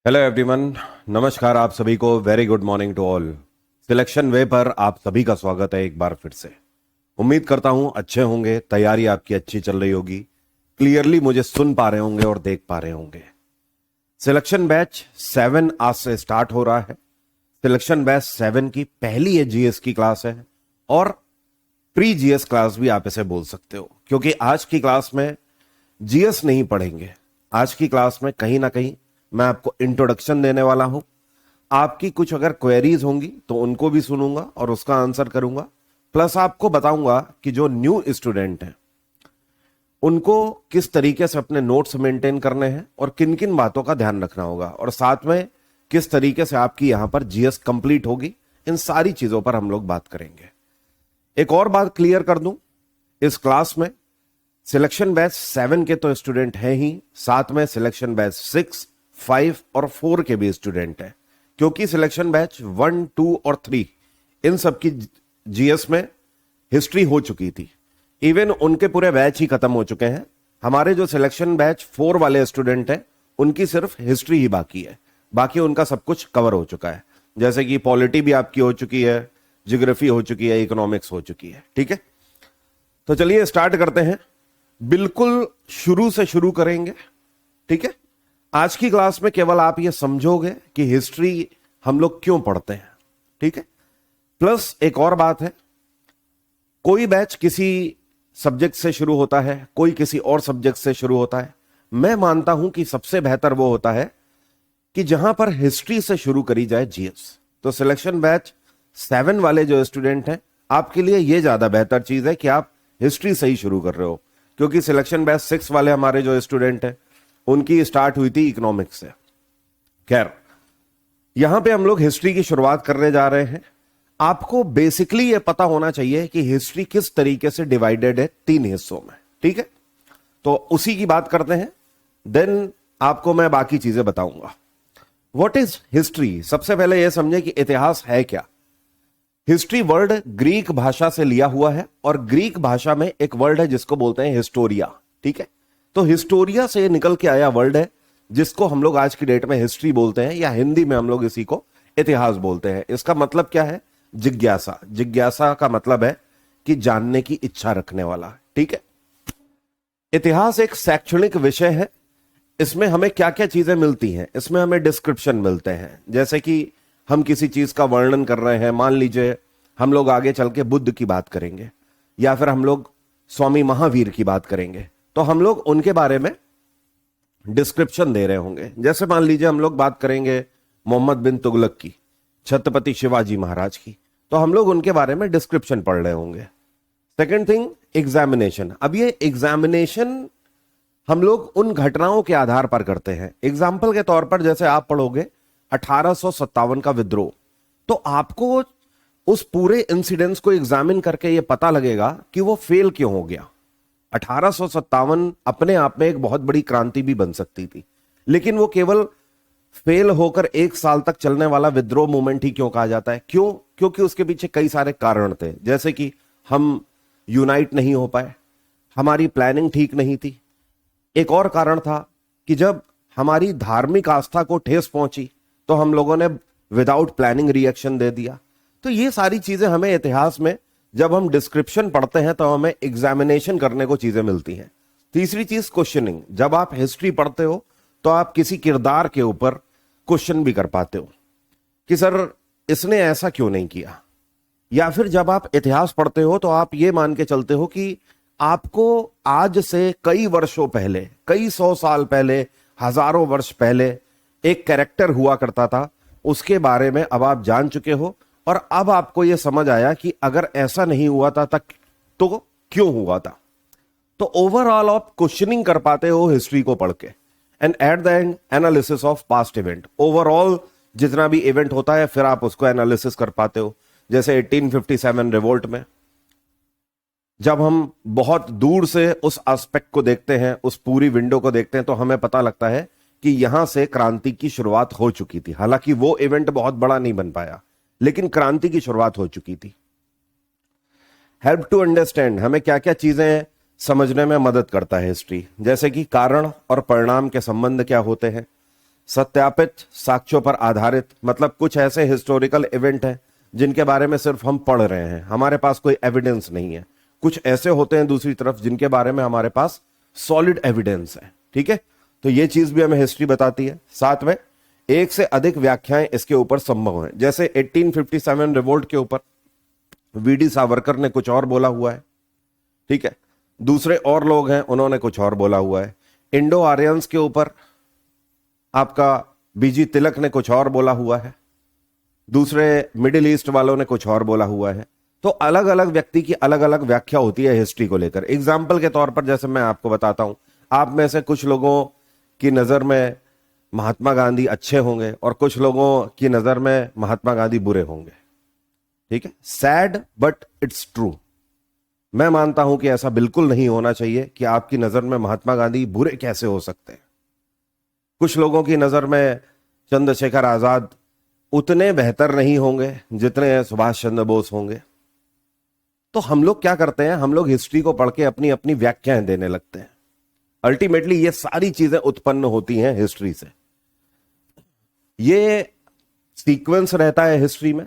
Hello everyone. नमस्कार आप सभी को। Very good morning to all. Selection way पर आप सभी का स्वागत है एक बार फिर से। उम्मीद करता हूं अच्छे होंगे, तैयारी आपकी अच्छी चल रही होगी, क्लियरली मुझे सुन पा रहे होंगे और देख पा रहे होंगे। सिलेक्शन बैच 7 आज से स्टार्ट हो रहा है। सिलेक्शन बैच 7 की पहली ये जीएस की क्लास है और प्री जीएस क्लास भी आप इसे बोल सकते हो, क्योंकि आज की क्लास में जीएस नहीं पढ़ेंगे। आज की क्लास में कहीं ना कहीं मैं आपको इंट्रोडक्शन देने वाला हूं। आपकी कुछ अगर क्वेरीज होंगी तो उनको भी सुनूंगा और उसका आंसर करूंगा। प्लस आपको बताऊंगा कि जो न्यू स्टूडेंट हैं उनको किस तरीके से अपने नोट्स मेंटेन करने हैं और किन किन बातों का ध्यान रखना होगा, और साथ में किस तरीके से आपकी यहां पर जीएस कंप्लीट होगी। इन सारी चीजों पर हम लोग बात करेंगे। एक और बात क्लियर कर दूं, इस क्लास में सिलेक्शन बैच 7 के तो स्टूडेंट हैं ही, साथ में सिलेक्शन बैच 6, 5 और 4 के भी स्टूडेंट हैं, क्योंकि सिलेक्शन बैच 1, 2 और 3 इन सब की जीएस में हिस्ट्री हो चुकी थी। इवन उनके पूरे बैच ही खत्म हो चुके हैं। हमारे जो सिलेक्शन बैच 4 वाले स्टूडेंट हैं उनकी सिर्फ हिस्ट्री ही बाकी है, बाकी उनका सब कुछ कवर हो चुका है। जैसे कि पॉलिटी भी आपकी हो चुकी है, ज्योग्राफी हो चुकी है, इकोनॉमिक्स हो चुकी है। ठीक है, तो चलिए स्टार्ट करते हैं। बिल्कुल शुरू से शुरू करेंगे। ठीक है, आज की क्लास में केवल आप ये समझोगे कि हिस्ट्री हम लोग क्यों पढ़ते हैं। ठीक है, प्लस एक और बात है, कोई बैच किसी सब्जेक्ट से शुरू होता है, कोई किसी और सब्जेक्ट से शुरू होता है। मैं मानता हूं कि सबसे बेहतर वो होता है कि जहां पर हिस्ट्री से शुरू करी जाए जीएस। तो सिलेक्शन बैच 7 वाले जो स्टूडेंट हैं, आपके लिए यह ज्यादा बेहतर चीज है कि आप हिस्ट्री से ही शुरू कर रहे हो, क्योंकि सिलेक्शन बैच 6 वाले हमारे जो स्टूडेंट हैं उनकी स्टार्ट हुई थी इकोनॉमिक्स से। खैर, यहां पे हम लोग हिस्ट्री की शुरुआत करने जा रहे हैं। आपको बेसिकली यह पता होना चाहिए कि हिस्ट्री किस तरीके से डिवाइडेड है 3 हिस्सों में। ठीक है, तो उसी की बात करते हैं, देन आपको मैं बाकी चीजें बताऊंगा। What is history? सबसे पहले यह समझे कि इतिहास है क्या। हिस्ट्री वर्ड ग्रीक भाषा से लिया हुआ है, और ग्रीक भाषा में एक वर्ड है जिसको बोलते हैं हिस्टोरिया। ठीक है, तो हिस्टोरिया से निकल के आया वर्ड है जिसको हम लोग आज की डेट में हिस्ट्री बोलते हैं, या हिंदी में हम लोग इसी को इतिहास बोलते हैं। इसका मतलब क्या है? जिज्ञासा। जिज्ञासा का मतलब है कि जानने की इच्छा रखने वाला। ठीक है, इतिहास एक शैक्षणिक विषय है। इसमें हमें क्या क्या चीजें मिलती हैं? इसमें हमें डिस्क्रिप्शन मिलते हैं, जैसे कि हम किसी चीज का वर्णन कर रहे हैं। मान लीजिए हम लोग आगे चल के बुद्ध की बात करेंगे, या फिर हम लोग स्वामी महावीर की बात करेंगे, तो हम लोग उनके बारे में डिस्क्रिप्शन दे रहे होंगे। जैसे मान लीजिए हम लोग बात करेंगे मोहम्मद बिन तुगलक की, छत्रपति शिवाजी महाराज की, तो हम लोग उनके बारे में डिस्क्रिप्शन पढ़ रहे होंगे। Second thing, examination. अब ये एग्जामिनेशन हम लोग उन घटनाओं के आधार पर करते हैं। एग्जाम्पल के तौर पर जैसे आप पढ़ोगे 1857 का विद्रोह, तो आपको उस पूरे इंसिडेंट्स को एग्जामिन करके ये पता लगेगा कि वो फेल क्यों हो गया। 1857 अपने आप में एक बहुत बड़ी क्रांति भी बन सकती थी, लेकिन वो केवल फेल होकर 1 साल तक चलने वाला विद्रोह मूवमेंट ही क्यों कहा जाता है? क्यों? क्योंकि उसके पीछे कई सारे कारण थे, जैसे कि हम यूनाइट नहीं हो पाए, हमारी प्लानिंग ठीक नहीं थी। एक और कारण था कि जब हमारी धार्मिक आस्था को ठेस पहुंची तो हम लोगों ने विदाउट प्लानिंग रिएक्शन दे दिया। तो ये सारी चीजें हमें इतिहास में जब हम डिस्क्रिप्शन पढ़ते हैं तो हमें एग्जामिनेशन करने को चीजें मिलती हैं। तीसरी चीज, क्वेश्चनिंग। जब आप हिस्ट्री पढ़ते हो तो आप किसी किरदार के ऊपर क्वेश्चन भी कर पाते हो कि सर इसने ऐसा क्यों नहीं किया। या फिर जब आप इतिहास पढ़ते हो तो आप ये मान के चलते हो कि आपको आज से कई वर्षों पहले, कई 100 साल पहले, हजारों वर्ष पहले एक कैरेक्टर हुआ करता था, उसके बारे में अब आप जान चुके हो, और अब आपको यह समझ आया कि अगर ऐसा नहीं हुआ था तक तो क्यों हुआ था। तो ओवरऑल आप क्वेश्चनिंग कर पाते हो हिस्ट्री को पढ़ के। And at the and analysis of past event. Overall जितना भी इवेंट होता है फिर आप उसको एनालिसिस कर पाते हो। जैसे 1857 रिवोल्ट में जब हम बहुत दूर से उस एस्पेक्ट को देखते हैं, उस पूरी विंडो को देखते हैं, तो हमें पता लगता है कि यहां से क्रांति की शुरुआत हो चुकी थी। हालांकि वो इवेंट बहुत बड़ा नहीं बन पाया, लेकिन क्रांति की शुरुआत हो चुकी थी। हेल्प टू अंडरस्टैंड, हमें क्या क्या चीजें समझने में मदद करता है हिस्ट्री, जैसे कि कारण और परिणाम के संबंध क्या होते हैं, सत्यापित साक्ष्यों पर आधारित, मतलब कुछ ऐसे हिस्टोरिकल इवेंट हैं जिनके बारे में सिर्फ हम पढ़ रहे हैं, हमारे पास कोई एविडेंस नहीं है। कुछ ऐसे होते हैं दूसरी तरफ जिनके बारे में हमारे पास सॉलिड एविडेंस है। ठीक है, तो ये चीज भी हमें हिस्ट्री बताती है। साथ में एक से अधिक व्याख्याएं इसके ऊपर संभव हैं। जैसे 1857 रिवोल्ट के ऊपर वीडी सावरकर ने कुछ और बोला हुआ है, ठीक है, दूसरे और लोग हैं उन्होंने कुछ और बोला हुआ है। इंडो आर्यंस के ऊपर आपका बीजी तिलक ने कुछ और बोला हुआ है, दूसरे मिडिल ईस्ट वालों ने कुछ और बोला हुआ है। तो अलग अलग व्यक्ति की अलग अलग व्याख्या होती है हिस्ट्री को लेकर। एग्जाम्पल के तौर पर जैसे मैं आपको बताता हूं, आप में से कुछ लोगों की नजर में महात्मा गांधी अच्छे होंगे और कुछ लोगों की नजर में महात्मा गांधी बुरे होंगे। ठीक है, सैड बट इट्स ट्रू। मैं मानता हूं कि ऐसा बिल्कुल नहीं होना चाहिए कि आपकी नजर में महात्मा गांधी बुरे कैसे हो सकते हैं। कुछ लोगों की नजर में चंद्रशेखर आजाद उतने बेहतर नहीं होंगे जितने सुभाष चंद्र बोस होंगे। तो हम लोग क्या करते हैं, हम लोग हिस्ट्री को पढ़ के अपनी अपनी व्याख्याएं देने लगते हैं। अल्टीमेटली ये सारी चीजें उत्पन्न होती हैं हिस्ट्री से। ये सीक्वेंस रहता है हिस्ट्री में।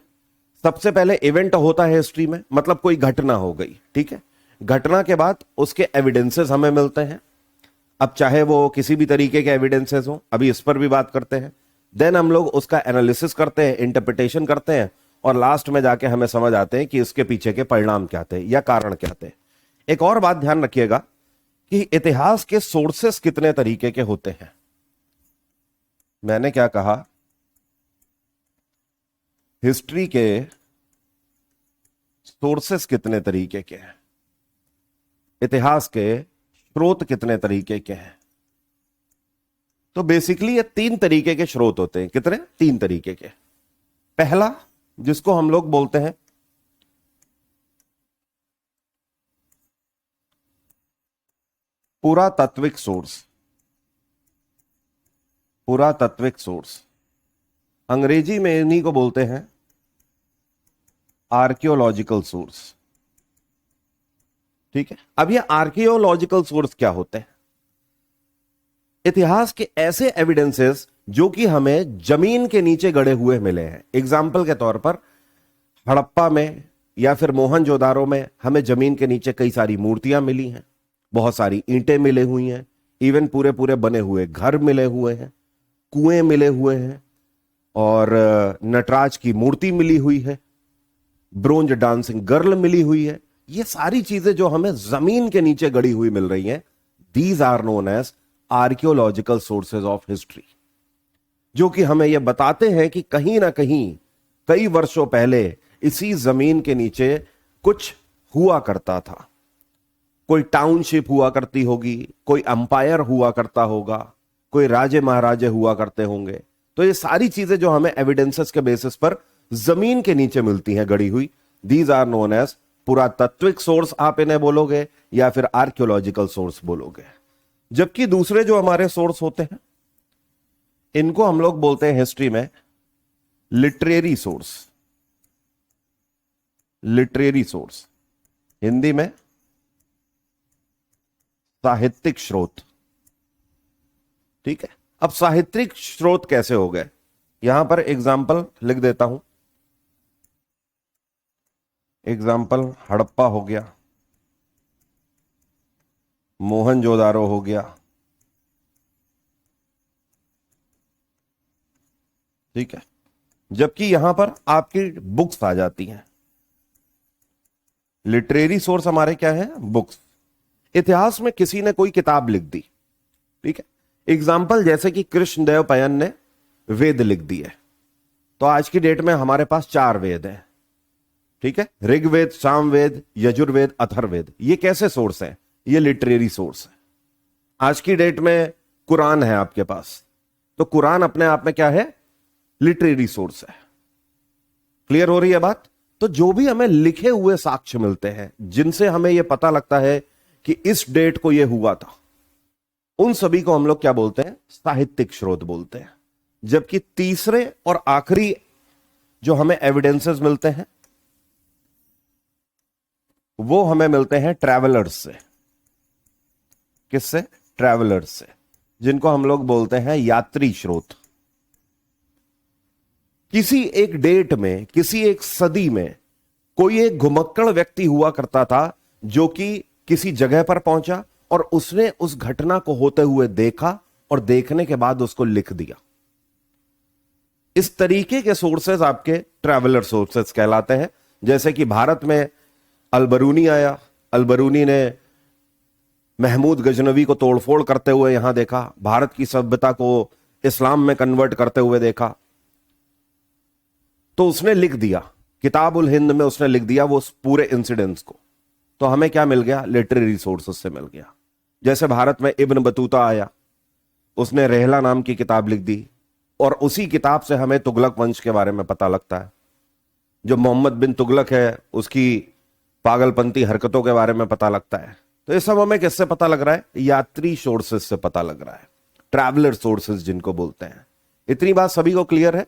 सबसे पहले इवेंट होता है हिस्ट्री में, मतलब कोई घटना हो गई, ठीक है, घटना के बाद उसके एविडेंसेस हमें मिलते हैं। अब चाहे वो किसी भी तरीके के एविडेंसेस हो, अभी इस पर भी बात करते हैं। देन हम लोग उसका एनालिसिस करते हैं, इंटरप्रिटेशन करते हैं, और लास्ट में जाके हमें समझ आते हैं कि इसके पीछे के परिणाम क्या थे या कारण क्या थे। एक और बात ध्यान रखिएगा कि इतिहास के सोर्सेस कितने तरीके के होते हैं। मैंने क्या कहा, हिस्ट्री के सोर्सेस कितने तरीके के हैं, इतिहास के स्रोत कितने तरीके के हैं। तो बेसिकली ये 3 तरीके के स्रोत होते हैं। कितने? 3 तरीके के। पहला, जिसको हम लोग बोलते हैं पुरातात्विक सोर्स। पुरातात्विक सोर्स अंग्रेजी में इन्हीं को बोलते हैं आर्कियोलॉजिकल सोर्स। ठीक है, अब ये आर्कियोलॉजिकल सोर्स क्या होते हैं? इतिहास के ऐसे एविडेंसेस जो कि हमें जमीन के नीचे गड़े हुए मिले हैं। एग्जाम्पल के तौर पर हड़प्पा में या फिर मोहनजोदारो में हमें जमीन के नीचे कई सारी मूर्तियां मिली हैं, बहुत सारी ईंटें मिले हुई हैं, इवन पूरे पूरे बने हुए घर मिले हुए हैं, कुएं मिले हुए हैं, और नटराज की मूर्ति मिली हुई है, ब्रोंज डांसिंग गर्ल मिली हुई है। ये सारी चीजें जो हमें जमीन के नीचे गड़ी हुई मिल रही हैं, these are known as archaeological sources of history, जो कि हमें यह बताते हैं कि कहीं ना कहीं कई वर्षों पहले इसी जमीन के नीचे कुछ हुआ करता था। कोई टाउनशिप हुआ करती होगी, कोई अंपायर हुआ करता होगा, कोई राजे महाराजे हुआ करते होंगे। तो ये सारी चीजें जो हमें एविडेंसेस के बेसिस पर जमीन के नीचे मिलती हैं गड़ी हुई, दीज आर नोन एज पुरातात्विक सोर्स आप इन्हें बोलोगे या फिर आर्कियोलॉजिकल सोर्स बोलोगे। जबकि दूसरे जो हमारे सोर्स होते हैं, इनको हम लोग बोलते हैं हिस्ट्री में literary source. Literary source, Hindi में साहित्यिक स्रोत। ठीक है, अब साहित्यिक स्रोत कैसे हो गए, यहां पर एग्जाम्पल लिख देता हूं। एग्जाम्पल हड़प्पा हो गया, मोहनजोदारो हो गया, ठीक है, जबकि यहां पर आपकी बुक्स आ जाती हैं। लिटरेरी सोर्स हमारे क्या है? बुक्स। इतिहास में किसी ने कोई किताब लिख दी, ठीक है, एग्जाम्पल जैसे कि कृष्णदेव पयन ने वेद लिख दिए, तो आज की डेट में हमारे पास 4 वेद हैं, ठीक है, ऋग्वेद, सामवेद, यजुर्वेद, अथर्ववेद। ये कैसे सोर्स है? ये लिटरेरी सोर्स है। आज की डेट में कुरान है आपके पास, तो कुरान अपने आप में क्या है? लिटरेरी सोर्स है। क्लियर हो रही है बात? तो जो भी हमें लिखे हुए साक्ष्य मिलते हैं, जिनसे हमें यह पता लगता है कि इस डेट को यह हुआ था, उन सभी को हम लोग क्या बोलते हैं? साहित्यिक स्रोत बोलते हैं। जबकि तीसरे और आखिरी जो हमें एविडेंसेस मिलते हैं, वो हमें मिलते हैं ट्रैवलर्स से। किससे? ट्रैवलर्स से, जिनको हम लोग बोलते हैं यात्री स्रोत। किसी एक डेट में, किसी एक सदी में कोई एक घुमक्कड़ व्यक्ति हुआ करता था जो कि किसी जगह पर पहुंचा और उसने उस घटना को होते हुए देखा और देखने के बाद उसको लिख दिया। इस तरीके के सोर्सेज आपके ट्रैवलर सोर्सेज कहलाते हैं। जैसे कि भारत में अलबरूनी आया, अलबरूनी ने महमूद गजनवी को तोड़फोड़ करते हुए यहां देखा, भारत की सभ्यता को इस्लाम में कन्वर्ट करते हुए देखा, तो उसने लिख दिया, किताब उल हिंद में उसने लिख दिया वो पूरे इंसिडेंट्स को। तो हमें क्या मिल गया? लिटरेरी सोर्सेस से मिल गया। जैसे भारत में इब्न बतूता आया, उसने रेहला नाम की किताब लिख दी और उसी किताब से हमें तुगलक वंश के बारे में पता लगता है। जो मोहम्मद बिन तुगलक है उसकी पागलपंती हरकतों के बारे में पता लगता है। तो ये सब हमें किससे पता लग रहा है? यात्री सोर्सेस से पता लग रहा है, ट्रैवलर सोर्सेस जिनको बोलते हैं। इतनी बात सभी को क्लियर है?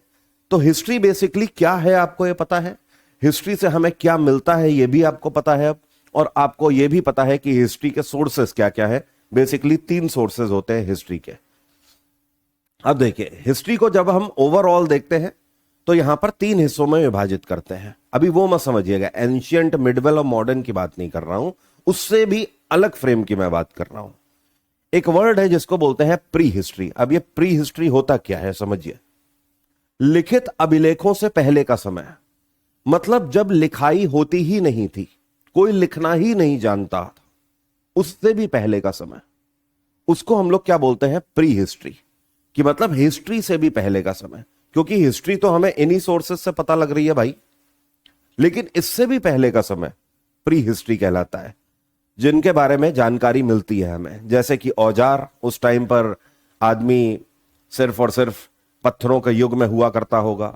तो हिस्ट्री बेसिकली क्या है आपको ये पता है, हिस्ट्री से हमें क्या मिलता है ये भी आपको पता है अब, और आपको ये भी पता है कि हिस्ट्री के सोर्सेस क्या क्या है। बेसिकली 3 सोर्सेस होते हैं हिस्ट्री के। अब देखिए, हिस्ट्री को जब हम ओवरऑल देखते हैं तो यहां पर 3 हिस्सों में विभाजित करते हैं। अभी वो मत समझिएगा, एंशियंट, मिडवेल और मॉडर्न की बात नहीं कर रहा हूं, उससे भी अलग फ्रेम की मैं बात कर रहा हूं। एक वर्ड है जिसको बोलते हैं प्री हिस्ट्री। अब ये प्री हिस्ट्री होता क्या है समझिए। लिखित अभिलेखों से पहले का समय, मतलब जब लिखाई होती ही नहीं थी, कोई लिखना ही नहीं जानता था, उससे भी पहले का समय, उसको हम लोग क्या बोलते हैं? Pre history. कि मतलब हिस्ट्री से भी पहले का समय, क्योंकि हिस्ट्री तो हमें इन्हीं सोर्सेस से पता लग रही है भाई, लेकिन इससे भी पहले का समय प्री हिस्ट्री कहलाता है, जिनके बारे में जानकारी मिलती है हमें। जैसे कि औजार, उस टाइम पर आदमी सिर्फ और सिर्फ पत्थरों के युग में हुआ करता होगा,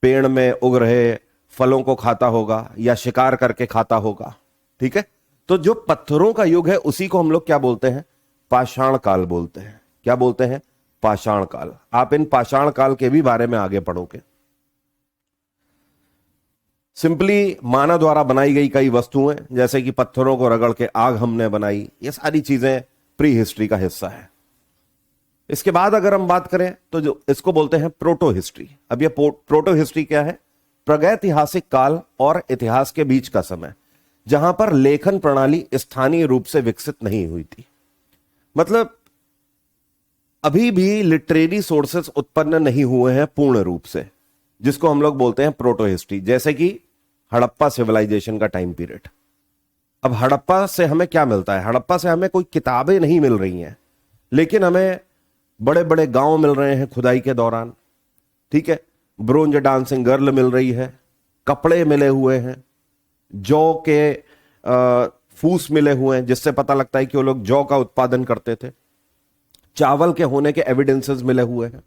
पेड़ में उग रहे फलों को खाता होगा या शिकार करके खाता होगा। ठीक है, तो जो पत्थरों का युग है उसी को हम लोग क्या बोलते हैं? पाषाण काल बोलते हैं। क्या बोलते हैं? पाषाण काल। आप इन पाषाण काल के भी बारे में आगे पढ़ोगे। सिंपली मानव द्वारा बनाई गई कई वस्तुएं, जैसे कि पत्थरों को रगड़ के आग हमने बनाई, ये सारी चीजें प्री हिस्ट्री का हिस्सा है। इसके बाद अगर हम बात करें तो जो इसको बोलते हैं प्रोटो हिस्ट्री। अब ये प्रोटो हिस्ट्री क्या है? प्रागैतिहासिक काल और इतिहास के बीच का समय, जहां पर लेखन प्रणाली स्थानीय रूप से विकसित नहीं हुई थी। मतलब अभी भी लिटरेरी सोर्सेस उत्पन्न नहीं हुए हैं पूर्ण रूप से, जिसको हम लोग बोलते हैं प्रोटो हिस्ट्री। जैसे कि हड़प्पा सिविलाइजेशन का टाइम पीरियड। अब हड़प्पा से हमें क्या मिलता है? हड़प्पा से हमें कोई किताबें नहीं मिल रही हैं, लेकिन हमें बड़े बड़े गांव मिल रहे हैं खुदाई के दौरान। ठीक है, ब्रोंज डांसिंग गर्ल मिल रही है, कपड़े मिले हुए हैं, जौ के फूस मिले हुए हैं, जिससे पता लगता है कि वो लोग जौ का उत्पादन करते थे। चावल के होने के एविडेंसेस मिले हुए हैं।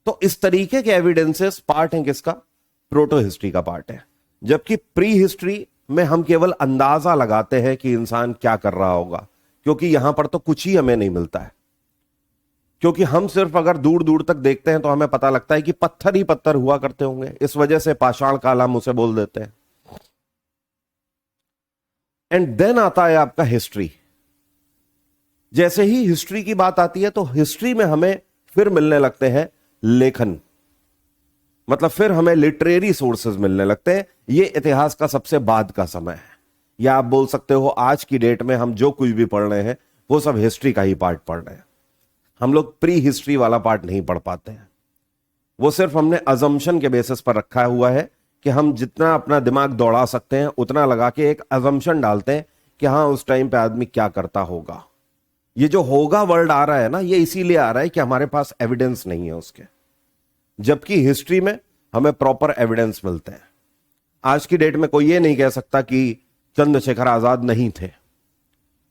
तो इस तरीके के एविडेंसेस पार्ट हैं किसका? प्रोटो हिस्ट्री का पार्ट है। जबकि प्री हिस्ट्री में हम केवल अंदाजा लगाते हैं कि इंसान क्या कर रहा होगा, क्योंकि यहां पर तो कुछ ही हमें नहीं मिलता है। क्योंकि हम सिर्फ अगर दूर दूर तक देखते हैं तो हमें पता लगता है कि पत्थर ही पत्थर हुआ करते होंगे, इस वजह से पाषाण काल हम उसे बोल देते हैं। एंड देन आता है आपका हिस्ट्री। जैसे ही हिस्ट्री की बात आती है तो हिस्ट्री में हमें फिर मिलने लगते हैं लेखन, मतलब फिर हमें लिटरेरी सोर्सेज मिलने लगते हैं। ये इतिहास का सबसे बाद का समय है, या आप बोल सकते हो आज की डेट में हम जो कुछ भी पढ़ रहे हैं वो सब हिस्ट्री का ही पार्ट पढ़ रहे हैं। हम लोग प्री हिस्ट्री वाला पार्ट नहीं पढ़ पाते हैं। वो सिर्फ हमने अजम्पशन के बेसिस पर रखा हुआ है कि हम जितना अपना दिमाग दौड़ा सकते हैं उतना लगा के एक अजम्पशन डालते हैं कि हाँ उस टाइम पे आदमी क्या करता होगा। ये जो होगा वर्ड आ रहा है ना, ये इसीलिए आ रहा है कि हमारे पास एविडेंस नहीं है उसके, जबकि हिस्ट्री में हमें प्रॉपर एविडेंस मिलते हैं। आज की डेट में कोई ये नहीं कह सकता कि चंद्रशेखर आजाद नहीं थे,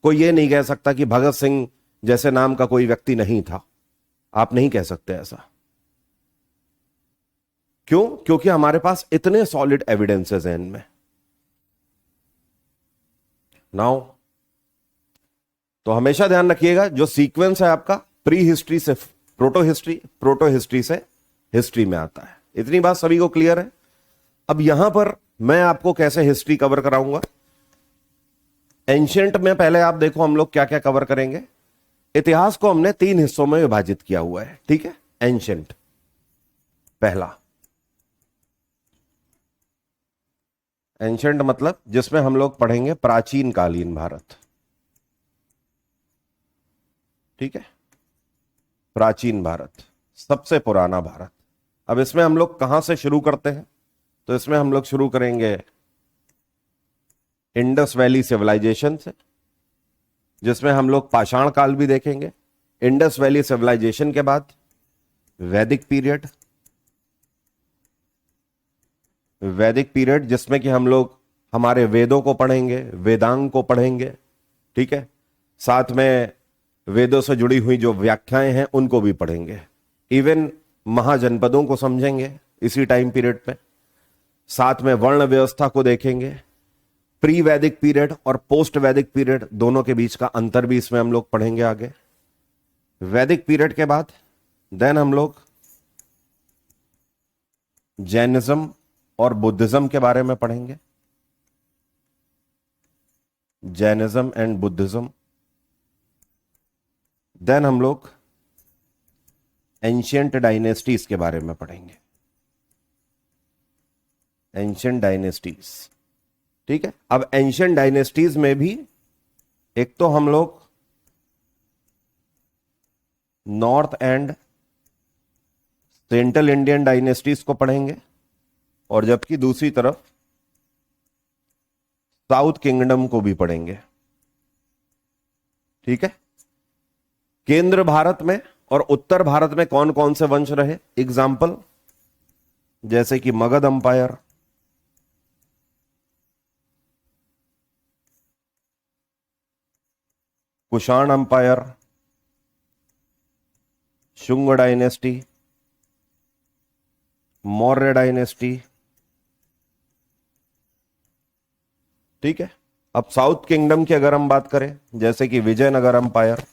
कोई ये नहीं कह सकता कि भगत सिंह जैसे नाम का कोई व्यक्ति नहीं था। आप नहीं कह सकते ऐसा। क्यों? क्योंकि हमारे पास इतने सॉलिड एविडेंसेस हैं इनमें। नाउ तो हमेशा ध्यान रखिएगा, जो सीक्वेंस है आपका प्री हिस्ट्री से प्रोटो हिस्ट्री, प्रोटो हिस्ट्री से हिस्ट्री में आता है। इतनी बात सभी को क्लियर है? अब यहां पर मैं आपको कैसे हिस्ट्री कवर कराऊंगा। एंशिएंट में पहले आप देखो हम लोग क्या क्या कवर करेंगे। इतिहास को हमने 3 हिस्सों में विभाजित किया हुआ है। ठीक है, एंशिएंट पहला, एंशंट मतलब जिसमें हम लोग पढ़ेंगे प्राचीन कालीन भारत, ठीक है, प्राचीन भारत, सबसे पुराना भारत। अब इसमें हम लोग कहां से शुरू करते हैं? तो इसमें हम लोग शुरू करेंगे इंडस वैली सिविलाइजेशन से, जिसमें हम लोग पाषाण काल भी देखेंगे। इंडस वैली सिविलाइजेशन के बाद वैदिक पीरियड, वैदिक पीरियड जिसमें कि हम लोग हमारे वेदों को पढ़ेंगे, वेदांग को पढ़ेंगे, ठीक है, साथ में वेदों से जुड़ी हुई जो व्याख्याएं हैं उनको भी पढ़ेंगे, इवन महाजनपदों को समझेंगे इसी टाइम पीरियड पे, साथ में वर्ण व्यवस्था को देखेंगे। प्री वैदिक पीरियड और पोस्ट वैदिक पीरियड दोनों के बीच का अंतर भी इसमें हम लोग पढ़ेंगे आगे। वैदिक पीरियड के बाद देन हम लोग जैनिज्म और बुद्धिज्म के बारे में पढ़ेंगे, जैनिज्म एंड बुद्धिज्म। देन हम लोग एंशियंट डायनेस्टीज के बारे में पढ़ेंगे, एंशियंट डायनेस्टीज, ठीक है। अब एंशियंट डायनेस्टीज में भी एक तो हम लोग north and central Indian dynasties को पढ़ेंगे, और जबकि दूसरी तरफ साउथ किंगडम को भी पढ़ेंगे, ठीक है। केंद्र भारत में और उत्तर भारत में कौन कौन से वंश रहे, एग्जाम्पल जैसे कि Magadh umpire, Kushan umpire, Shunga dynasty, Maurya dynasty, ठीक है। अब साउथ किंगडम की अगर हम बात करें, जैसे कि विजयनगर अंपायर,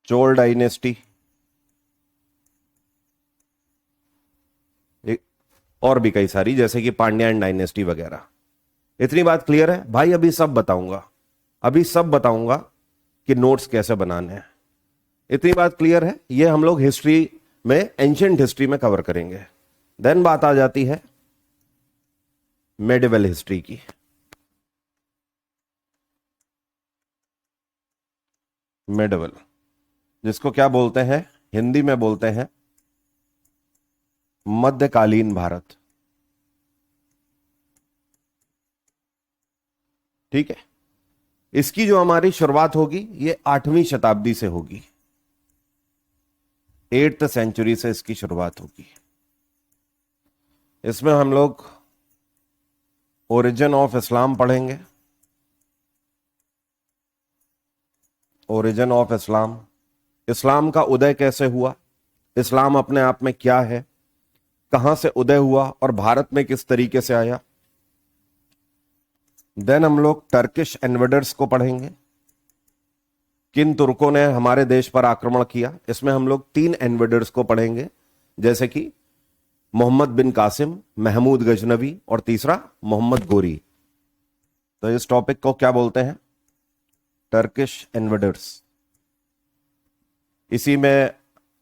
चोल डायनेस्टी, और भी कई सारी जैसे कि पांड्यान डायनेस्टी वगैरह। इतनी बात क्लियर है भाई? अभी सब बताऊंगा, अभी सब बताऊंगा कि नोट्स कैसे बनाने हैं। इतनी बात क्लियर है? ये हम लोग हिस्ट्री में, एंशिएंट हिस्ट्री में कवर करेंगे। देन बात आ जाती है मेडिवल हिस्ट्री की। मेडिवल, जिसको क्या बोलते हैं, हिंदी में बोलते हैं मध्यकालीन भारत, ठीक है। इसकी जो हमारी शुरुआत होगी ये 8वीं शताब्दी से होगी, 8th सेंचुरी से इसकी शुरुआत होगी। इसमें हम लोग ओरिजिन ऑफ इस्लाम पढ़ेंगे, ओरिजिन ऑफ इस्लाम, इस्लाम का उदय कैसे हुआ, इस्लाम अपने आप में क्या है, कहां से उदय हुआ और भारत में किस तरीके से आया। देन हम लोग टर्किश इन्वेडर्स को पढ़ेंगे, किन तुर्कों ने हमारे देश पर आक्रमण किया। इसमें हम लोग 3 इन्वेडर्स को पढ़ेंगे, जैसे कि मोहम्मद बिन कासिम, महमूद गजनवी और तीसरा मोहम्मद गोरी। तो इस टॉपिक को क्या बोलते हैं, टर्किश इन्वेडर्स। इसी में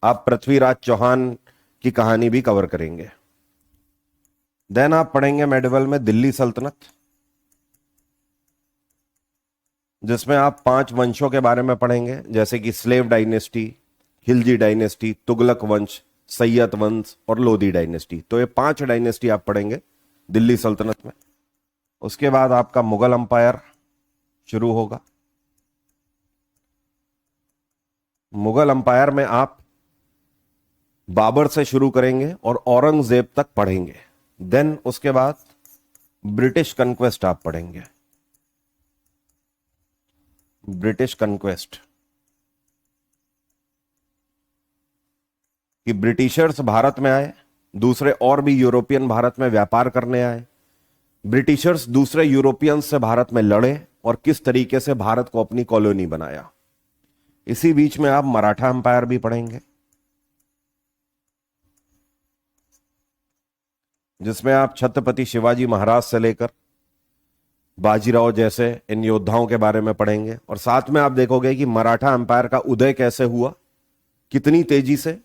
आप पृथ्वीराज चौहान की कहानी भी कवर करेंगे। देन आप पढ़ेंगे मेडिवल में दिल्ली सल्तनत, जिसमें आप 5 वंशों के बारे में पढ़ेंगे, जैसे कि slave dynasty, Khilji dynasty, Tughlaq वंश, सैयद वंश और लोधी डायनेस्टी। तो ये 5 डायनेस्टी आप पढ़ेंगे दिल्ली सल्तनत में। उसके बाद आपका मुगल अंपायर शुरू होगा। मुगल अंपायर में आप बाबर से शुरू करेंगे और औरंगजेब तक पढ़ेंगे। देन उसके बाद ब्रिटिश कन्क्वेस्ट आप पढ़ेंगे, ब्रिटिश कन्क्वेस्ट, कि ब्रिटिशर्स भारत में आए, दूसरे और भी यूरोपियन भारत में व्यापार करने आए, ब्रिटिशर्स दूसरे यूरोपियंस से भारत में लड़े और किस तरीके से भारत को अपनी कॉलोनी बनाया। इसी बीच में आप मराठा अंपायर भी पढ़ेंगे, जिसमें आप छत्रपति शिवाजी महाराज से लेकर बाजीराव जैसे इन योद्धाओं के बारे में पढ़ेंगे। और साथ में आप देखोगे कि मराठा अंपायर का उदय कैसे हुआ, कितनी तेजी से,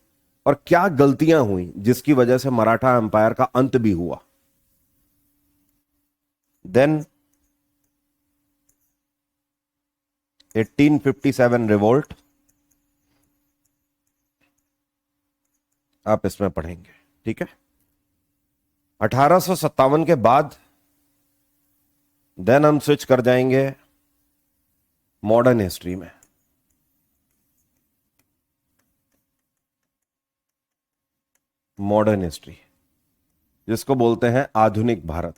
और क्या गलतियां हुई जिसकी वजह से मराठा एम्पायर का अंत भी हुआ। देन 1857 रिवोल्ट आप इसमें पढ़ेंगे, ठीक है। 1857 के बाद देन हम स्विच कर जाएंगे मॉडर्न हिस्ट्री में। मॉडर्न हिस्ट्री जिसको बोलते हैं आधुनिक भारत,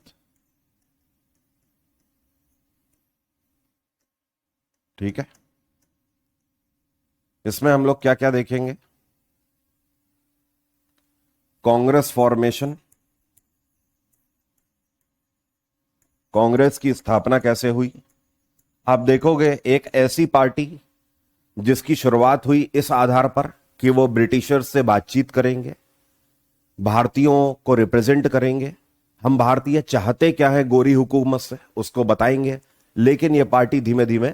ठीक है। इसमें हम लोग क्या क्या देखेंगे? कांग्रेस फॉर्मेशन, कांग्रेस की स्थापना कैसे हुई। आप देखोगे एक ऐसी पार्टी जिसकी शुरुआत हुई इस आधार पर कि वो ब्रिटिशर्स से बातचीत करेंगे, भारतीयों को रिप्रेजेंट करेंगे, हम भारतीय चाहते क्या है गोरी हुकूमत से उसको बताएंगे, लेकिन यह पार्टी धीमे धीमे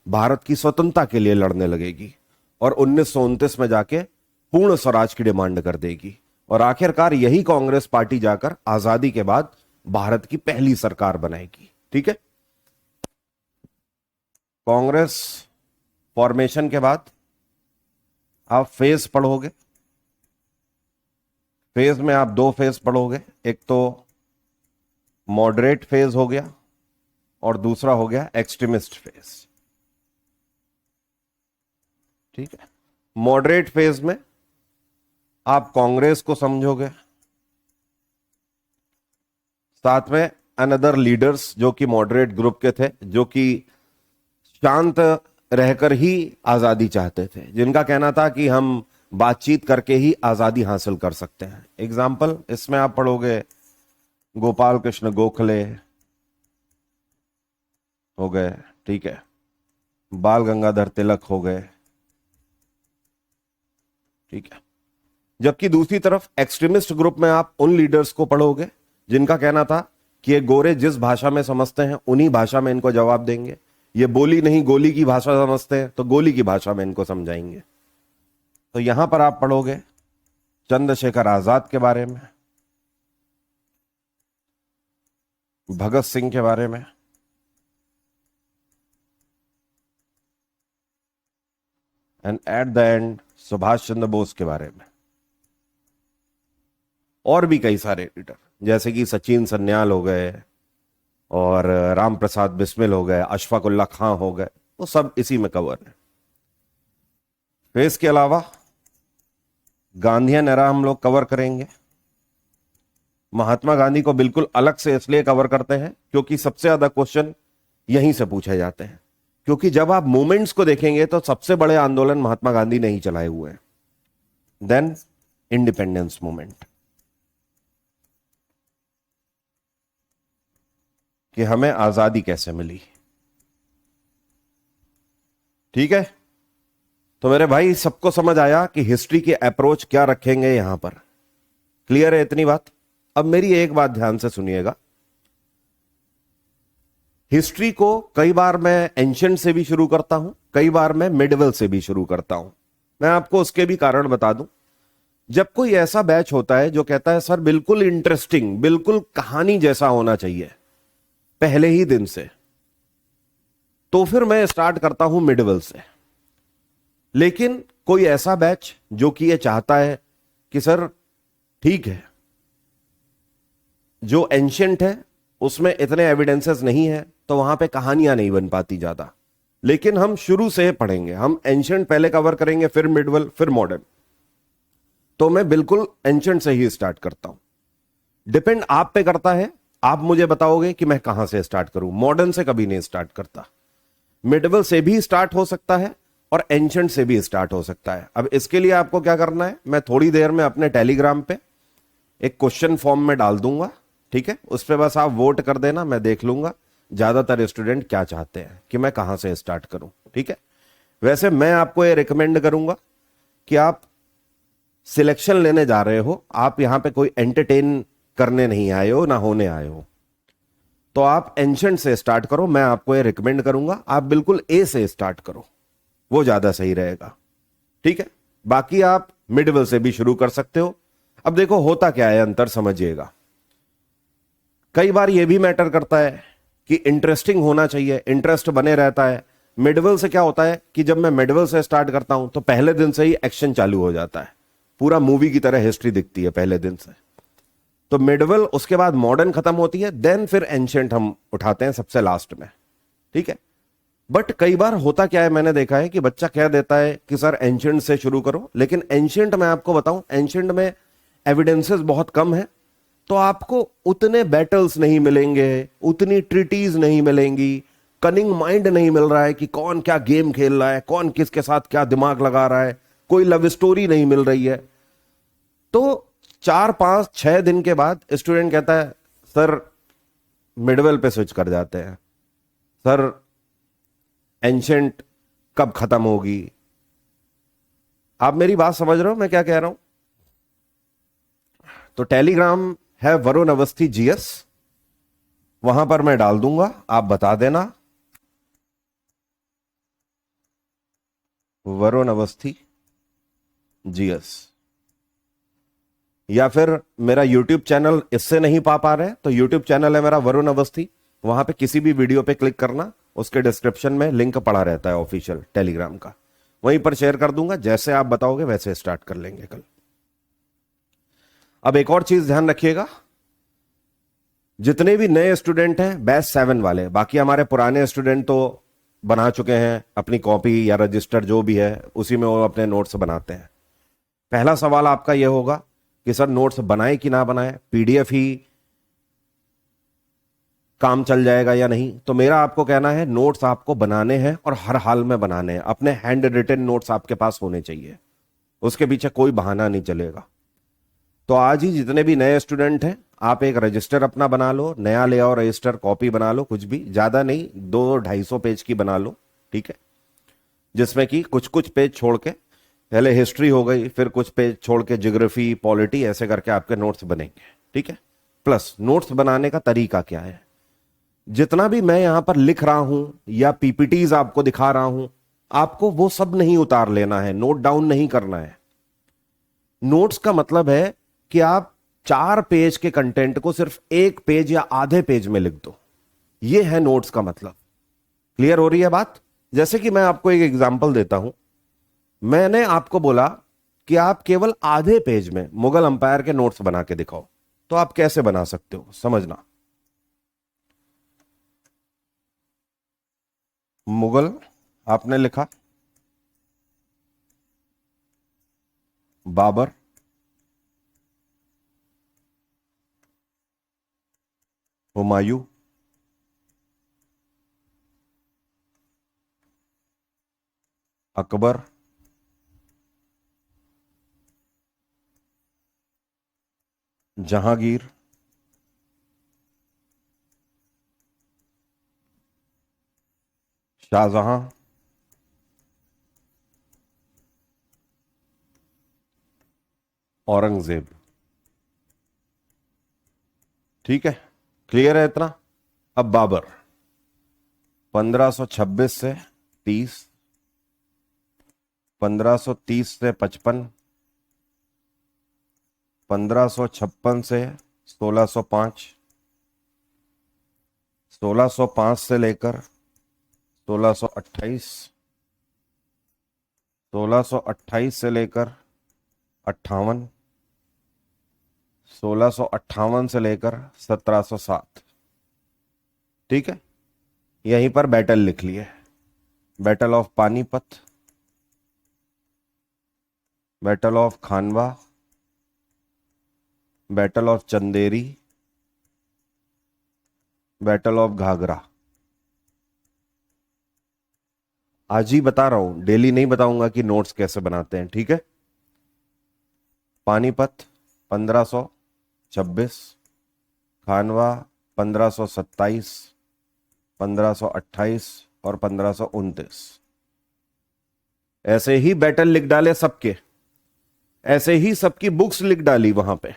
भारत की स्वतंत्रता के लिए लड़ने लगेगी और 1929 में जाके पूर्ण स्वराज की डिमांड कर देगी और आखिरकार यही कांग्रेस पार्टी जाकर आजादी के बाद भारत की पहली सरकार बनाएगी, ठीक है। कांग्रेस फॉर्मेशन के बाद आप फेज पढ़ोगे। फेज में आप दो फेज पढ़ोगे, एक तो मॉडरेट फेज हो गया और दूसरा हो गया एक्सट्रीमिस्ट फेज, ठीक है। मॉडरेट फेज में आप कांग्रेस को समझोगे, साथ में अनदर लीडर्स जो कि मॉडरेट ग्रुप के थे, जो कि शांत रहकर ही आजादी चाहते थे, जिनका कहना था कि हम बातचीत करके ही आजादी हासिल कर सकते हैं। एग्जाम्पल इसमें आप पढ़ोगे गोपाल कृष्ण गोखले हो गए, ठीक है, बाल गंगाधर तिलक हो गए, ठीक है। जबकि दूसरी तरफ एक्सट्रीमिस्ट ग्रुप में आप उन लीडर्स को पढ़ोगे जिनका कहना था कि ये गोरे जिस भाषा में समझते हैं उन्हीं भाषा में इनको जवाब देंगे, ये बोली नहीं गोली की भाषा समझते हैं तो गोली की भाषा में इनको समझाएंगे। तो यहां पर आप पढ़ोगे चंद्रशेखर आजाद के बारे में, भगत सिंह के बारे में, and at the end Subhash Chandra Bose के बारे में, और भी कई सारे लीडर जैसे कि सचिन सन्याल हो गए और राम प्रसाद बिस्मिल हो गए, अशफाक उल्ला खां हो गए, वो सब इसी में कवर है। फेस के अलावा गांधीयन एरा हम लोग कवर करेंगे। महात्मा गांधी को बिल्कुल अलग से इसलिए कवर करते हैं क्योंकि सबसे ज्यादा क्वेश्चन यहीं से पूछे जाते हैं, क्योंकि जब आप मूवमेंट्स को देखेंगे तो सबसे बड़े आंदोलन महात्मा गांधी ने ही चलाए हुए हैं। देन इंडिपेंडेंस मूवमेंट, कि हमें आजादी कैसे मिली, ठीक है। तो मेरे भाई सबको समझ आया कि हिस्ट्री की अप्रोच क्या रखेंगे यहां पर, क्लियर है इतनी बात। अब मेरी एक बात ध्यान से सुनिएगा, हिस्ट्री को कई बार मैं एंशिएंट से भी शुरू करता हूं, कई बार मैं मिडिवल से भी शुरू करता हूं। मैं आपको उसके भी कारण बता दूं। जब कोई ऐसा बैच होता है जो कहता है सर बिल्कुल इंटरेस्टिंग, बिल्कुल कहानी जैसा होना चाहिए पहले ही दिन से, तो फिर मैं स्टार्ट करता हूं मिडिवल से। लेकिन कोई ऐसा बैच जो कि ये चाहता है कि सर ठीक है जो एंशिएंट है उसमें इतने एविडेंसेस नहीं है तो वहां पे कहानियां नहीं बन पाती ज्यादा, लेकिन हम शुरू से पढ़ेंगे, हम एंशिएंट पहले कवर करेंगे, फिर मिडिवल, फिर मॉडर्न। तो मैं बिल्कुल एंशिएंट से ही स्टार्ट करता हूं। डिपेंड आप पे करता है, आप मुझे बताओगे कि मैं कहां से स्टार्ट करूं। मॉडर्न से कभी नहीं स्टार्ट करता, मिडिवल से भी स्टार्ट हो सकता है और एंशिएंट से भी स्टार्ट हो सकता है। अब इसके लिए आपको क्या करना है, मैं थोड़ी देर में अपने टेलीग्राम पे एक क्वेश्चन फॉर्म में डाल दूंगा, ठीक है। उस पर बस आप वोट कर देना, मैं देख लूंगा ज्यादातर स्टूडेंट क्या चाहते हैं कि मैं कहां से स्टार्ट करूं, ठीक है। वैसे मैं आपको ये रिकमेंड करूंगा कि आप सिलेक्शन लेने जा रहे हो, आप यहां पे कोई एंटरटेन करने नहीं आए हो ना होने आए हो, तो आप एंशिएंट से स्टार्ट करो। मैं आपको ये रिकमेंड करूंगा आप बिल्कुल ए से स्टार्ट करो, वो ज्यादा सही रहेगा, ठीक है। बाकी आप मिडवल से भी शुरू कर सकते हो। अब देखो होता क्या है, अंतर समझिएगा। कई बार यह भी मैटर करता है कि इंटरेस्टिंग होना चाहिए, इंटरेस्ट बने रहता है। मिडवल से क्या होता है कि जब मैं मिडवल से स्टार्ट करता हूं तो पहले दिन से ही एक्शन चालू हो जाता है, पूरा मूवी की तरह हिस्ट्री दिखती है पहले दिन से। तो मिडवल, उसके बाद मॉडर्न खत्म होती है, देन फिर एंशिएंट हम उठाते हैं सबसे लास्ट में, ठीक है। बट कई बार होता क्या है, मैंने देखा है कि बच्चा कह देता है कि सर एंशिएंट से शुरू करो, लेकिन एंशिएंट मैं आपको बताऊं, एंशिएंट में एविडेंसेस बहुत कम है, तो आपको उतने बैटल्स नहीं मिलेंगे, उतनी ट्रिटीज नहीं मिलेंगी, कनिंग माइंड नहीं मिल रहा है कि कौन क्या गेम खेल रहा है, कौन किसके साथ क्या दिमाग लगा रहा है, कोई लव स्टोरी नहीं मिल रही है। तो 4 5 6 दिन के बाद स्टूडेंट कहता है सर मिडवल पे स्विच कर जाते हैं, सर एंशिएंट कब खत्म होगी। आप मेरी बात समझ रहे हो मैं क्या कह रहा हूं? तो टेलीग्राम है वरुण अवस्थी जीएस, वहां पर मैं डाल दूंगा, आप बता देना। वरुण अवस्थी जीएस, या फिर मेरा यूट्यूब चैनल, इससे नहीं पा रहे तो यूट्यूब चैनल है मेरा वरुण अवस्थी, वहां पे किसी भी वीडियो पे क्लिक करना, उसके डिस्क्रिप्शन में लिंक पड़ा रहता है ऑफिशियल टेलीग्राम का, वहीं पर शेयर कर दूंगा। जैसे आप बताओगे वैसे स्टार्ट कर लेंगे कल। अब एक और चीज ध्यान रखिएगा, जितने भी नए स्टूडेंट हैं बैच 7 वाले, बाकी हमारे पुराने स्टूडेंट तो बना चुके हैं अपनी कॉपी या रजिस्टर जो भी है, उसी में वो अपने नोट्स बनाते हैं। पहला सवाल आपका यह होगा कि सर नोट्स बनाए कि ना बनाए, पीडीएफ ही काम चल जाएगा या नहीं। तो मेरा आपको कहना है नोट्स आपको बनाने हैं और हर हाल में बनाने हैं, अपने हैंड रिटन नोट्स आपके पास होने चाहिए, उसके पीछे कोई बहाना नहीं चलेगा। तो आज ही जितने भी नए स्टूडेंट हैं, आप एक रजिस्टर अपना बना लो, नया ले आओ रजिस्टर, कॉपी बना लो, कुछ भी ज्यादा नहीं, 200-250 पेज की बना लो, ठीक है, जिसमें कि कुछ कुछ पेज छोड़ के, पहले हिस्ट्री हो गई, फिर कुछ पेज छोड़ के ज्योग्राफी, पॉलिटी, ऐसे करके आपके नोट्स बनेंगे, ठीक है। प्लस नोट्स बनाने का तरीका क्या है, जितना भी मैं यहां पर लिख रहा हूं या पीपीटीज आपको दिखा रहा हूं, आपको वो सब नहीं उतार लेना है, नोट डाउन नहीं करना है। नोट्स का मतलब है कि आप 4 पेज के कंटेंट को सिर्फ 1 पेज या आधे पेज में लिख दो, यह है नोट्स का मतलब। क्लियर हो रही है बात? जैसे कि मैं आपको एक एग्जांपल देता हूं, मैंने आपको बोला कि आप केवल आधे पेज में मुगल अंपायर के नोट्स बना के दिखाओ, तो आप कैसे बना सकते हो समझना। मुगल आपने लिखा, बाबर, हुमायूं, अकबर, जहांगीर, शाहजहां, औरंगजेब। ठीक है, क्लियर है इतना? अब बाबर 1526 से 30, 1530 से 55, 1556 से 1605, 1605 से लेकर 1628, 1628 से लेकर 58, 1658 से लेकर 1707। ठीक है, यहीं पर बैटल लिख लिए, battle of Panipat, battle of Khanwa, battle of Chanderi, battle of Ghaghra. आज ही बता रहा हूं, डेली नहीं बताऊंगा कि नोट्स कैसे बनाते हैं, ठीक है। पानीपत 1526, खानवा 1527, 1528 और 1529। ऐसे ही बैटल लिख डाले सबके, ऐसे ही सबकी बुक्स लिख डाली वहां पे।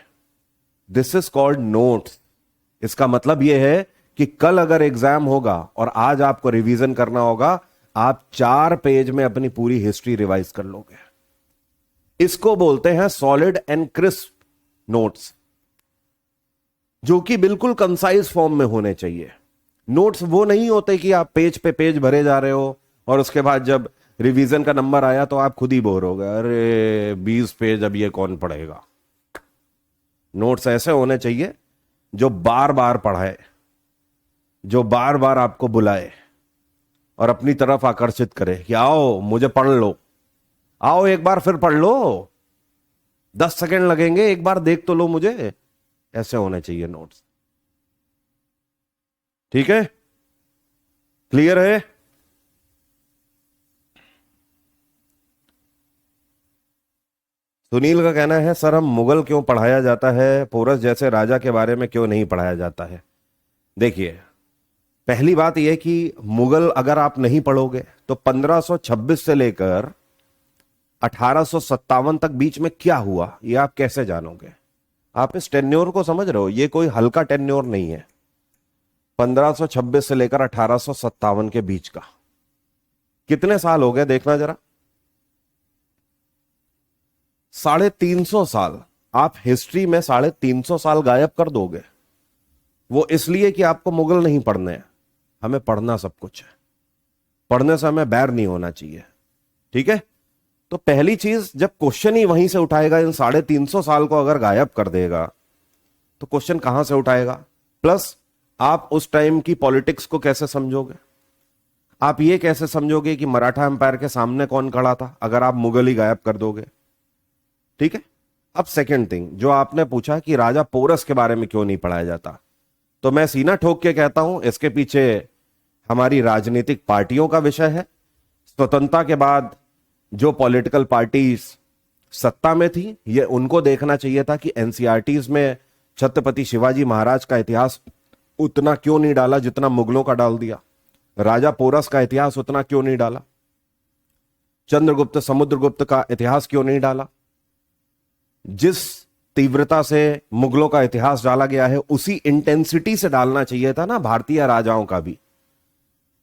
This is called notes. इसका मतलब यह है कि कल अगर एग्जाम होगा और आज आपको रिवीजन करना होगा, आप 4 पेज में अपनी पूरी हिस्ट्री रिवाइज कर लोगे। इसको बोलते हैं सॉलिड एंड क्रिस्प नोट्स, जो कि बिल्कुल कंसाइज फॉर्म में होने चाहिए। नोट्स वो नहीं होते कि आप पेज पे पेज भरे जा रहे हो और उसके बाद जब रिवीजन का नंबर आया तो आप खुद ही बोर हो गए, अरे 20 पेज अब ये कौन पढ़ेगा। नोट्स ऐसे होने चाहिए जो बार बार पढ़ाए, जो बार बार आपको बुलाए और अपनी तरफ आकर्षित करे कि आओ मुझे पढ़ लो, आओ एक बार फिर पढ़ लो, 10 सेकंड लगेंगे, एक बार देख तो लो मुझे। ऐसे होने चाहिए नोट्स। ठीक है, क्लियर है? सुनील का कहना है सर हम मुगल क्यों पढ़ाया जाता है, पोरस जैसे राजा के बारे में क्यों नहीं पढ़ाया जाता है। देखिए, पहली बात यह कि मुगल अगर आप नहीं पढ़ोगे तो 1526 से लेकर 1857 तक बीच में क्या हुआ ये आप कैसे जानोगे। आप इस टेन्योर को समझ रहे हो, ये कोई हल्का टेन्योर नहीं है। 1526 से लेकर 1857 के बीच का कितने साल हो गए देखना जरा, 350 साल। आप हिस्ट्री में 350 साल गायब कर दोगे। वो इसलिए कि आपको मुगल नहीं पढ़ने हैं, हमें पढ़ना सब कुछ है, पढ़ने से हमें बैर नहीं होना चाहिए। ठीक है, तो पहली चीज, जब क्वेश्चन ही वहीं से उठाएगा, इन 350 साल को अगर गायब कर देगा तो क्वेश्चन कहां से उठाएगा। प्लस आप उस टाइम की पॉलिटिक्स को कैसे समझोगे, आप ये कैसे समझोगे कि मराठा एम्पायर के सामने कौन खड़ा था अगर आप मुगल ही गायब कर दोगे। ठीक है, अब सेकंड थिंग जो आपने पूछा कि राजा पोरस के बारे में क्यों नहीं पढ़ाया जाता, तो मैं सीना ठोक के कहता हूं इसके पीछे हमारी राजनीतिक पार्टियों का विषय है। स्वतंत्रता के बाद जो पॉलिटिकल पार्टीज सत्ता में थी, ये उनको देखना चाहिए था कि एनसीईआरटीज में छत्रपति शिवाजी महाराज का इतिहास उतना क्यों नहीं डाला जितना मुगलों का डाल दिया, राजा पोरस का इतिहास उतना क्यों नहीं डाला, चंद्रगुप्त समुद्रगुप्त का इतिहास क्यों नहीं डाला। जिस तीव्रता से मुगलों का इतिहास डाला गया है उसी इंटेंसिटी से डालना चाहिए था ना भारतीय राजाओं का भी।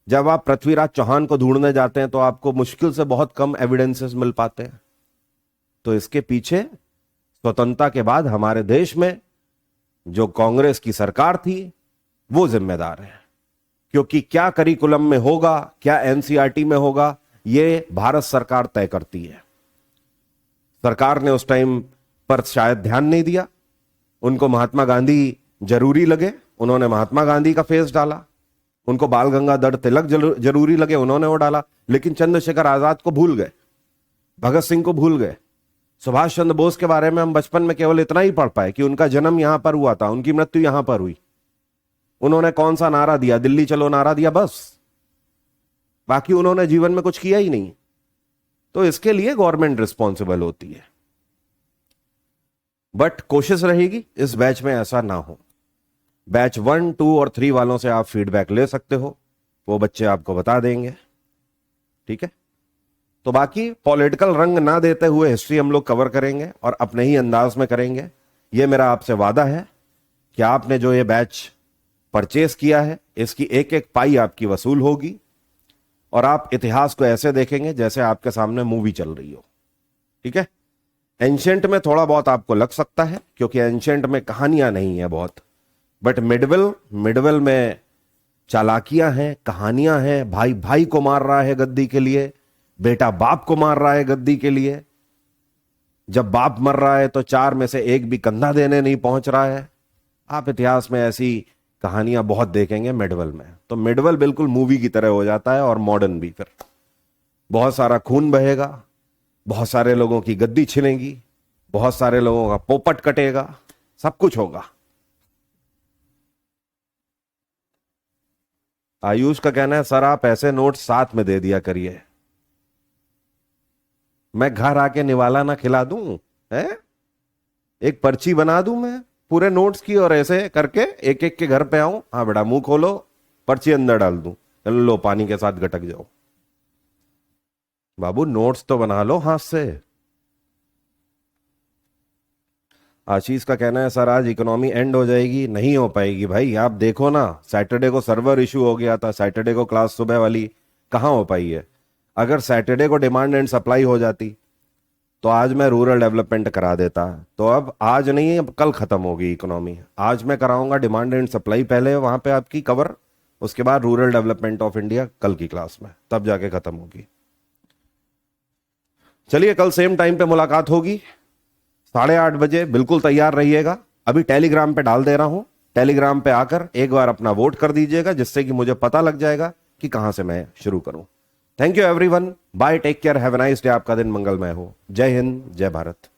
जब आप पृथ्वीराज चौहान को ढूंढने जाते हैं तो आपको मुश्किल से बहुत कम एविडेंसेस मिल पाते हैं। तो इसके पीछे स्वतंत्रता के बाद हमारे देश में जो कांग्रेस की सरकार थी वो जिम्मेदार है, क्योंकि क्या करिकुलम में होगा, क्या एनसीईआरटी में होगा, ये भारत सरकार तय करती है। सरकार ने उस टाइम पर शायद ध्यान नहीं दिया, उनको महात्मा गांधी जरूरी लगे, उन्होंने महात्मा गांधी का फेस डाला, उनको बाल गंगाधर तिलक जरूरी लगे, उन्होंने वो डाला, लेकिन चंद्रशेखर आजाद को भूल गए, भगत सिंह को भूल गए। सुभाष चंद्र बोस के बारे में हम बचपन में केवल इतना ही पढ़ पाए कि उनका जन्म यहां पर हुआ था, उनकी मृत्यु यहां पर हुई। उन्होंने कौन सा नारा दिया, दिल्ली चलो नारा दिया, बस। बाकी उन्होंने जीवन में कुछ किया ही नहीं। तो इसके लिए गवर्नमेंट रिस्पॉन्सिबल होती है, बट कोशिश रहेगी इस बैच में ऐसा ना हो। बैच 1, 2 और 3 वालों से आप फीडबैक ले सकते हो, वो बच्चे आपको बता देंगे। ठीक है, तो बाकी पॉलिटिकल रंग ना देते हुए हिस्ट्री हम लोग कवर करेंगे और अपने ही अंदाज में करेंगे। ये मेरा आपसे वादा है कि आपने जो ये बैच परचेस किया है इसकी एक एक पाई आपकी वसूल होगी और आप इतिहास को ऐसे देखेंगे जैसे आपके सामने मूवी चल रही हो। ठीक है, एंशेंट में थोड़ा बहुत आपको लग सकता है क्योंकि एंशेंट में कहानियां नहीं है बहुत, बट मिडवल में चालाकियां हैं, कहानियां हैं। भाई भाई को मार रहा है गद्दी के लिए, बेटा बाप को मार रहा है गद्दी के लिए। जब बाप मर रहा है तो 4 में से 1 भी कंधा देने नहीं पहुंच रहा है। आप इतिहास में ऐसी कहानियां बहुत देखेंगे मिडवल में। तो मिडवल बिल्कुल मूवी की तरह हो जाता है और मॉडर्न भी। फिर बहुत सारा खून बहेगा, बहुत सारे लोगों की गद्दी छिलेगी, बहुत सारे लोगों का पोपट कटेगा, सब कुछ होगा। आयुष का कहना है सर आप ऐसे नोट्स साथ में दे दिया करिए, मैं घर आके निवाला ना खिला दूं है, एक पर्ची बना दूं मैं पूरे नोट्स की और ऐसे करके एक एक के घर पे आऊं, हाँ बेटा मुंह खोलो, पर्ची अंदर डाल दूं, चलो लो पानी के साथ गटक जाओ। बाबू नोट्स तो बना लो हाथ से। आशीष का कहना है सर आज इकोनॉमी एंड हो जाएगी, नहीं हो पाएगी भाई। आप देखो ना, सैटरडे को सर्वर इशू हो गया था, सैटरडे को क्लास सुबह वाली कहां हो पाई है। अगर सैटरडे को डिमांड एंड सप्लाई हो जाती तो आज मैं रूरल डेवलपमेंट करा देता। तो अब आज नहीं, अब कल खत्म होगी इकोनॉमी। आज मैं कराऊंगा डिमांड एंड सप्लाई पहले वहां पे आपकी कवर, उसके बाद रूरल डेवलपमेंट ऑफ इंडिया कल की क्लास में, तब जाके खत्म होगी। चलिए कल सेम टाइम पे मुलाकात होगी 8:30 बजे, बिल्कुल तैयार रहिएगा। अभी टेलीग्राम पे डाल दे रहा हूं, टेलीग्राम पे आकर एक बार अपना वोट कर दीजिएगा, जिससे कि मुझे पता लग जाएगा कि कहां से मैं शुरू करूं। Thank you everyone, bye, take care, have a nice day, आपका दिन मंगलमय हो। जय हिंद, जय भारत।